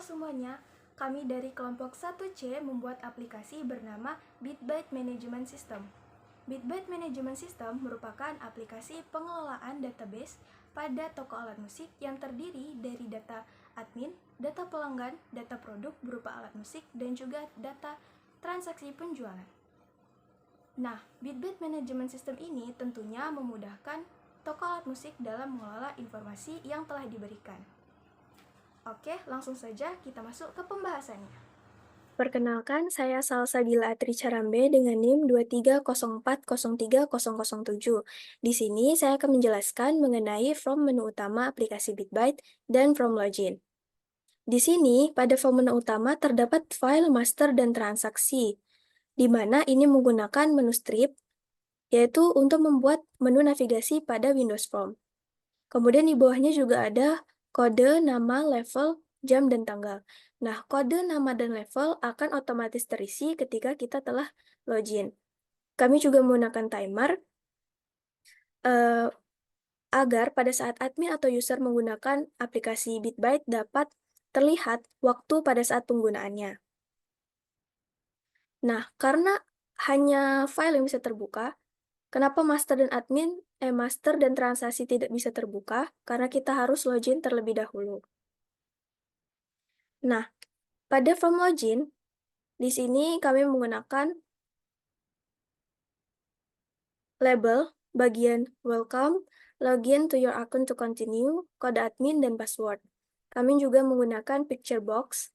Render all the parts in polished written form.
semuanya, kami dari kelompok 1C membuat aplikasi bernama BitByte Management System. BitByte Management System merupakan aplikasi pengelolaan database pada toko alat musik yang terdiri dari data admin, data pelanggan, data produk berupa alat musik, dan juga data transaksi penjualan. Nah, BitByte Management System ini tentunya memudahkan toko alat musik dalam mengelola informasi yang telah diberikan. Oke, langsung saja kita masuk ke pembahasannya. Perkenalkan, saya Salsabila Atri Carambe dengan NIM 230403007. Di sini saya akan menjelaskan mengenai from menu utama aplikasi BitByte dan from login. Di sini, pada from menu utama terdapat file, master, dan transaksi, di mana ini menggunakan menu strip, yaitu untuk membuat menu navigasi pada Windows Form. Kemudian di bawahnya juga ada kode, nama, level, jam, dan tanggal. Nah, kode, nama, dan level akan otomatis terisi ketika kita telah login. Kami juga menggunakan timer agar pada saat admin atau user menggunakan aplikasi BitByte dapat terlihat waktu pada saat penggunaannya. Nah, karena hanya file yang bisa terbuka, kenapa master dan transaksi tidak bisa terbuka? Karena kita harus login terlebih dahulu. Nah, pada from login, di sini kami menggunakan label bagian welcome, login to your account to continue, kode admin, dan password. Kami juga menggunakan picture box.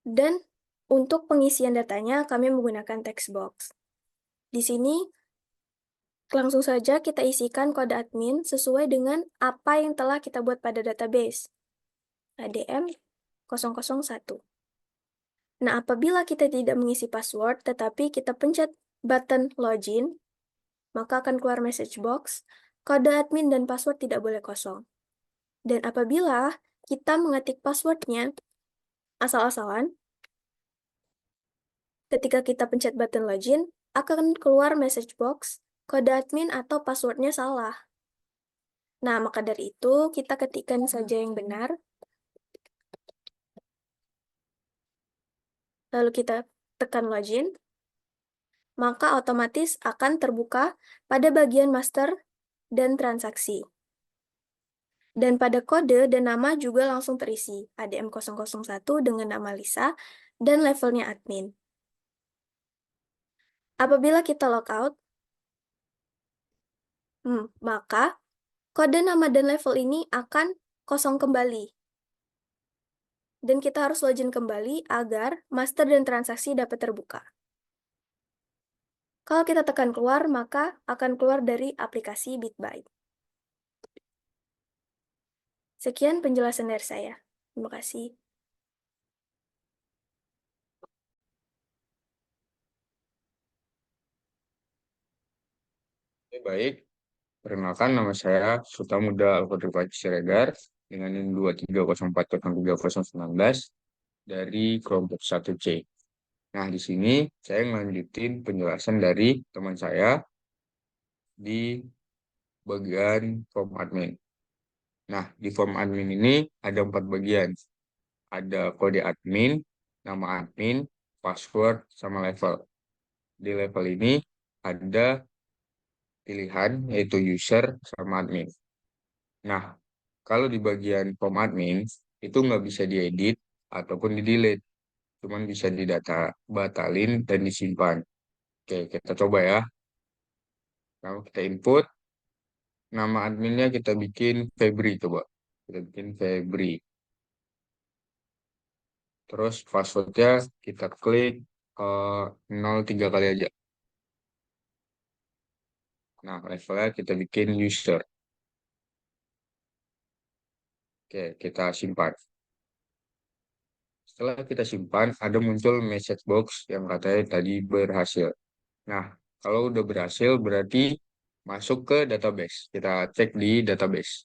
Dan untuk pengisian datanya, kami menggunakan text box. Di sini, langsung saja kita isikan kode admin sesuai dengan apa yang telah kita buat pada database. ADM 001. Nah, apabila kita tidak mengisi password, tetapi kita pencet button login, maka akan keluar message box, kode admin dan password tidak boleh kosong. Dan apabila kita mengetik passwordnya asal-asalan, ketika kita pencet button login, akan keluar message box, kode admin atau passwordnya salah. Nah, maka dari itu, kita ketikkan saja yang benar, lalu kita tekan login, maka otomatis akan terbuka pada bagian master dan transaksi. Dan pada kode dan nama juga langsung terisi, ADM001 dengan nama Lisa, dan levelnya admin. Apabila kita logout, maka kode nama dan level ini akan kosong kembali. Dan kita harus login kembali agar master dan transaksi dapat terbuka. Kalau kita tekan keluar, maka akan keluar dari aplikasi BitByte. Sekian penjelasan dari saya. Terima kasih. Baik, perkenalkan nama saya Sutamuda Alfadrifaci Siregar dengan NIM 230403019 dari kelompok 1C. Nah, di sini saya melanjutin penjelasan dari teman saya di bagian form admin. Nah, di form admin ini ada 4 bagian. Ada kode admin, nama admin, password, sama level. Di level ini ada pilihan yaitu user sama admin. Nah, kalau di bagian form admin itu nggak bisa diedit ataupun di-delete, cuman bisa didata batalin dan disimpan. Oke, kita coba ya. Kalau kita input nama adminnya kita bikin Febri coba. Kita bikin Febri. Terus passwordnya kita klik 03 kali aja. Nah, levelnya kita bikin user. Oke, kita simpan. Setelah kita simpan, ada muncul message box yang katanya tadi berhasil. Nah, kalau udah berhasil berarti masuk ke database. Kita cek di database.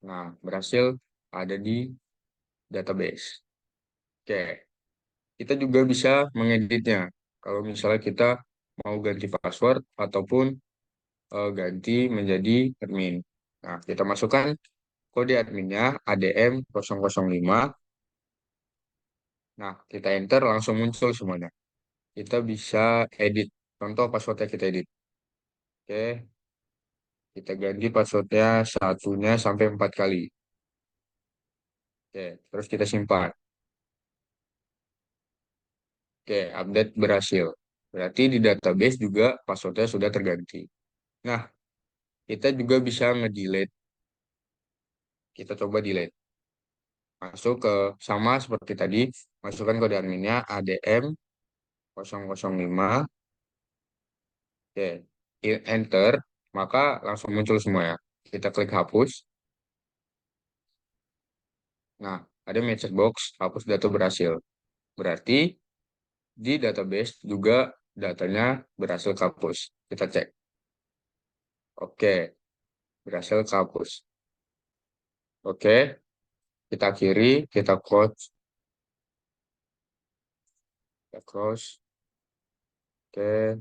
Nah, berhasil ada di database. Oke, kita juga bisa mengeditnya. Kalau misalnya kita mau ganti password ataupun ganti menjadi admin. Nah, kita masukkan kode adminnya ADM005. Nah, kita enter langsung muncul semuanya. Kita bisa edit. Contoh passwordnya kita edit. Oke, kita ganti passwordnya satunya sampai 4 kali. Oke, terus kita simpan. Oke, update berhasil. Berarti di database juga passwordnya sudah terganti. Nah, kita juga bisa nge-delete. Kita coba delete. Masuk ke sama seperti tadi, masukkan kode adminnya ADM005. Oke, enter, maka langsung muncul semua ya. Kita klik hapus. Nah, ada message box, hapus data berhasil. Berarti di database juga datanya berhasil kehapus. Kita cek. Oke, berhasil kehapus. Oke, kita akhiri, kita close. Kita close. Oke,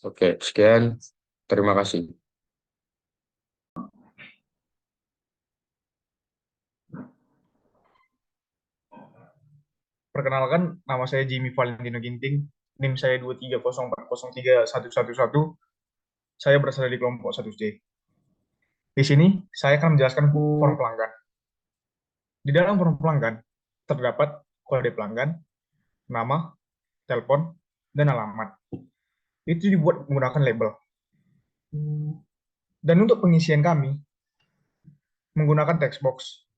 oke, sekian. Terima kasih. Perkenalkan, nama saya Jimmy Valentino Ginting, NIM saya 230403111. Saya berasal dari kelompok 1C. Di sini, saya akan menjelaskan form pelanggan. Di dalam form pelanggan, terdapat kode pelanggan, nama, telepon, dan alamat. Itu dibuat menggunakan label. Dan untuk pengisian kami, menggunakan text box,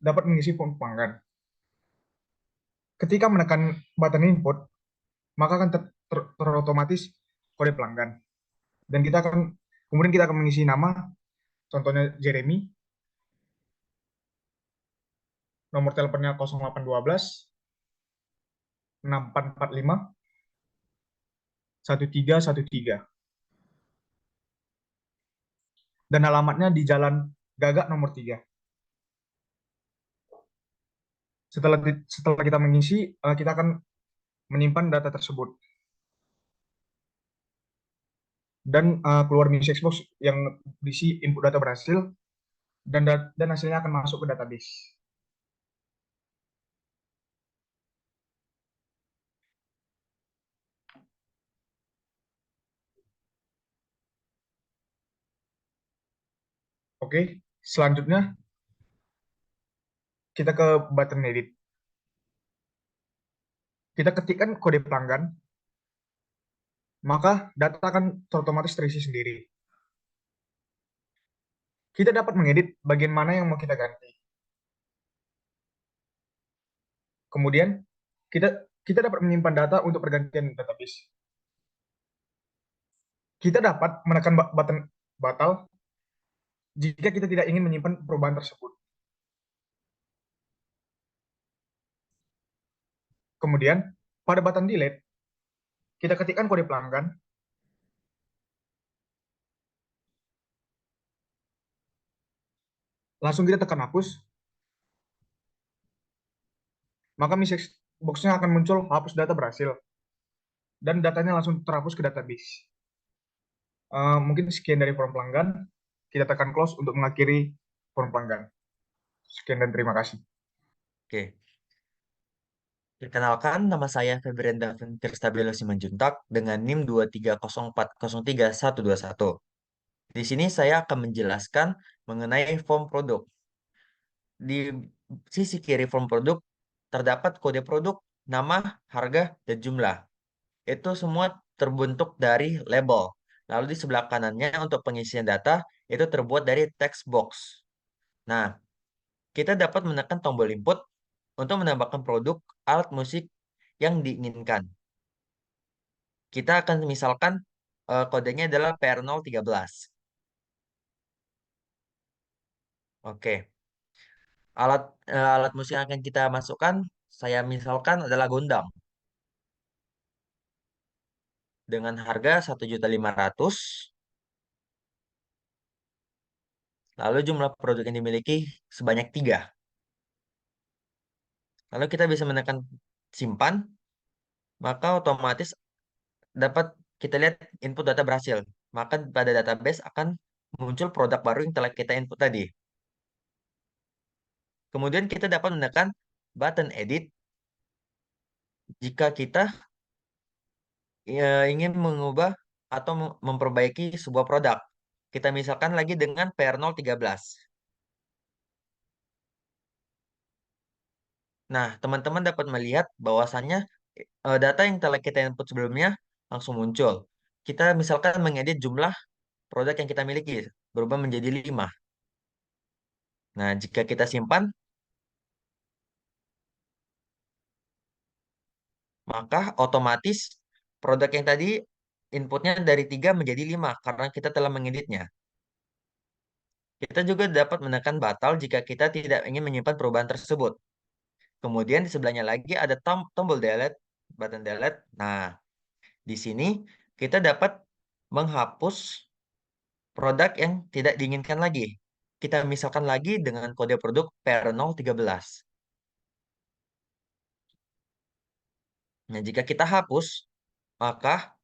dapat mengisi form pelanggan. Ketika menekan button input, maka akan terotomatis kode pelanggan. Dan kemudian kita akan mengisi nama, contohnya Jeremy, nomor teleponnya 0812 6445 1313, dan alamatnya di Jalan Gagak nomor 3. Setelah kita mengisi, kita akan menyimpan data tersebut. Dan keluar message box yang berisi input data berhasil, dan hasilnya akan masuk ke database. Oke, selanjutnya kita ke button edit. Kita ketikkan kode pelanggan, maka data akan otomatis terisi sendiri. Kita dapat mengedit bagian mana yang mau kita ganti. Kemudian kita dapat menyimpan data untuk pergantian database. Kita dapat menekan button batal jika kita tidak ingin menyimpan perubahan tersebut. Kemudian, pada button delete, kita ketikkan kode pelanggan, langsung kita tekan hapus, maka message box-nya akan muncul hapus data berhasil, dan datanya langsung terhapus ke database. Mungkin sekian dari form pelanggan. Kita tekan close untuk mengakhiri form pelanggan. Sekian dan terima kasih. Oke. Perkenalkan, nama saya Febrian Davin Tirstabilo Simanjuntak dengan NIM 230403121. Di sini saya akan menjelaskan mengenai form produk. Di sisi kiri form produk terdapat kode produk, nama, harga, dan jumlah. Itu semua terbentuk dari label. Lalu di sebelah kanannya untuk pengisian data itu terbuat dari text box. Nah, kita dapat menekan tombol input untuk menambahkan produk alat musik yang diinginkan. Kita akan misalkan kodenya adalah PR013. Oke. Alat musik yang akan kita masukkan, saya misalkan adalah gondang dengan harga 1.500.000. Lalu jumlah produk yang dimiliki sebanyak 3. Lalu kita bisa menekan simpan, maka otomatis dapat kita lihat input data berhasil. maka pada database akan muncul produk baru yang telah kita input tadi. Kemudian kita dapat menekan button edit jika kita ingin mengubah atau memperbaiki sebuah produk. Kita misalkan lagi dengan PR013. Nah, teman-teman dapat melihat bahwasannya data yang telah kita input sebelumnya langsung muncul. Kita misalkan mengedit jumlah produk yang kita miliki berubah menjadi 5. Nah, jika kita simpan, maka otomatis produk yang tadi inputnya dari 3 menjadi 5 karena kita telah mengeditnya. Kita juga dapat menekan batal jika kita tidak ingin menyimpan perubahan tersebut. Kemudian di sebelahnya lagi ada tombol delete, button delete. Nah, di sini kita dapat menghapus produk yang tidak diinginkan lagi. Kita misalkan lagi dengan kode produk PR013. Nah, jika kita hapus, maka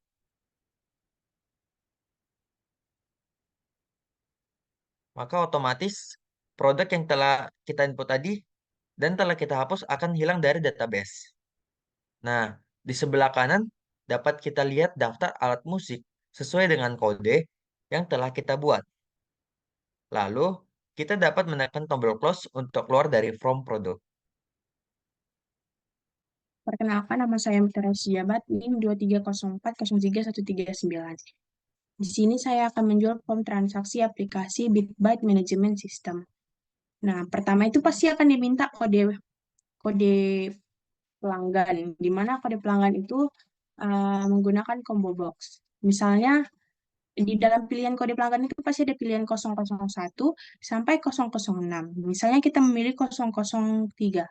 otomatis produk yang telah kita input tadi dan telah kita hapus akan hilang dari database. Nah, di sebelah kanan dapat kita lihat daftar alat musik sesuai dengan kode yang telah kita buat. Lalu, kita dapat menekan tombol close untuk keluar dari from product. Perkenalkan, nama saya Mitra Jabat, NIM 2304031339. Di sini saya akan menjual form transaksi aplikasi BitByte Management System. Nah, pertama itu pasti akan diminta kode pelanggan, di mana kode pelanggan itu menggunakan combo box. Misalnya, di dalam pilihan kode pelanggan itu pasti ada pilihan 001 sampai 006. Misalnya kita memilih 003.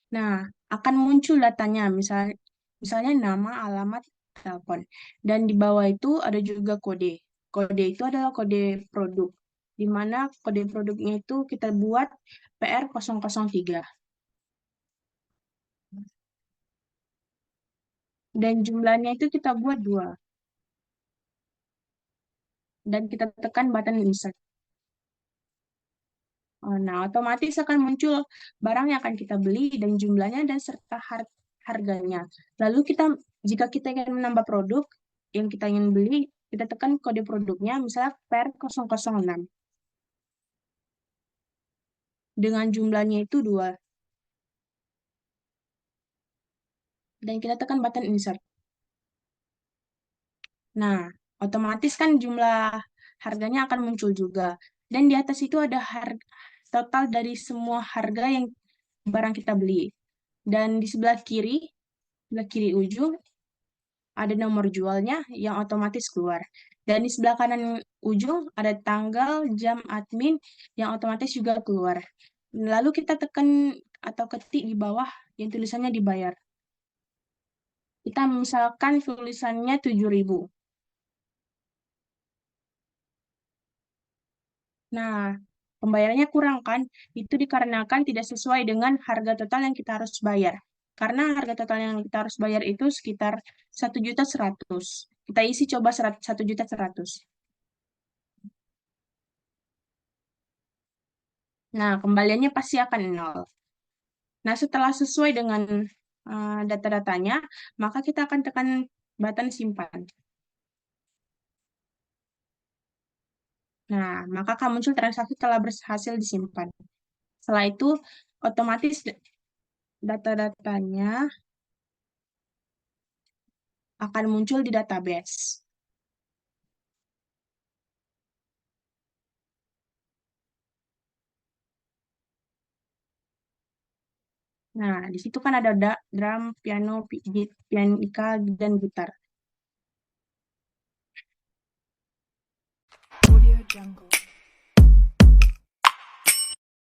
Nah, akan muncul datanya, misalnya nama, alamat, telepon. Dan di bawah itu ada juga kode. Kode itu adalah kode produk, di mana kode produknya itu kita buat PR003. Dan jumlahnya itu kita buat 2. Dan kita tekan button insert. Nah, otomatis akan muncul barang yang akan kita beli dan jumlahnya dan serta harganya. Lalu jika kita ingin menambah produk yang kita ingin beli, kita tekan kode produknya, misalnya PR006. Dengan jumlahnya itu 2. Dan kita tekan button insert. Nah, otomatis kan jumlah harganya akan muncul juga. Dan di atas itu ada total dari semua harga yang barang kita beli. Dan di sebelah kiri ujung, ada nomor jualnya yang otomatis keluar. Dan di sebelah kanan ujung ada tanggal, jam admin yang otomatis juga keluar. Lalu kita tekan atau ketik di bawah yang tulisannya dibayar. Kita misalkan tulisannya 7.000. Nah, pembayarannya kurang kan? Itu dikarenakan tidak sesuai dengan harga total yang kita harus bayar. Karena harga total yang kita harus bayar itu sekitar 1.100.000. Kita isi coba 1.100.000. Nah, kembaliannya pasti akan 0. Nah, setelah sesuai dengan data-datanya, maka kita akan tekan button simpan. Nah, maka akan muncul transaksi telah berhasil disimpan. Setelah itu, otomatis data-datanya akan muncul di database. Nah, di situ kan ada drum, piano, pianika, dan gitar. Audio Jungle.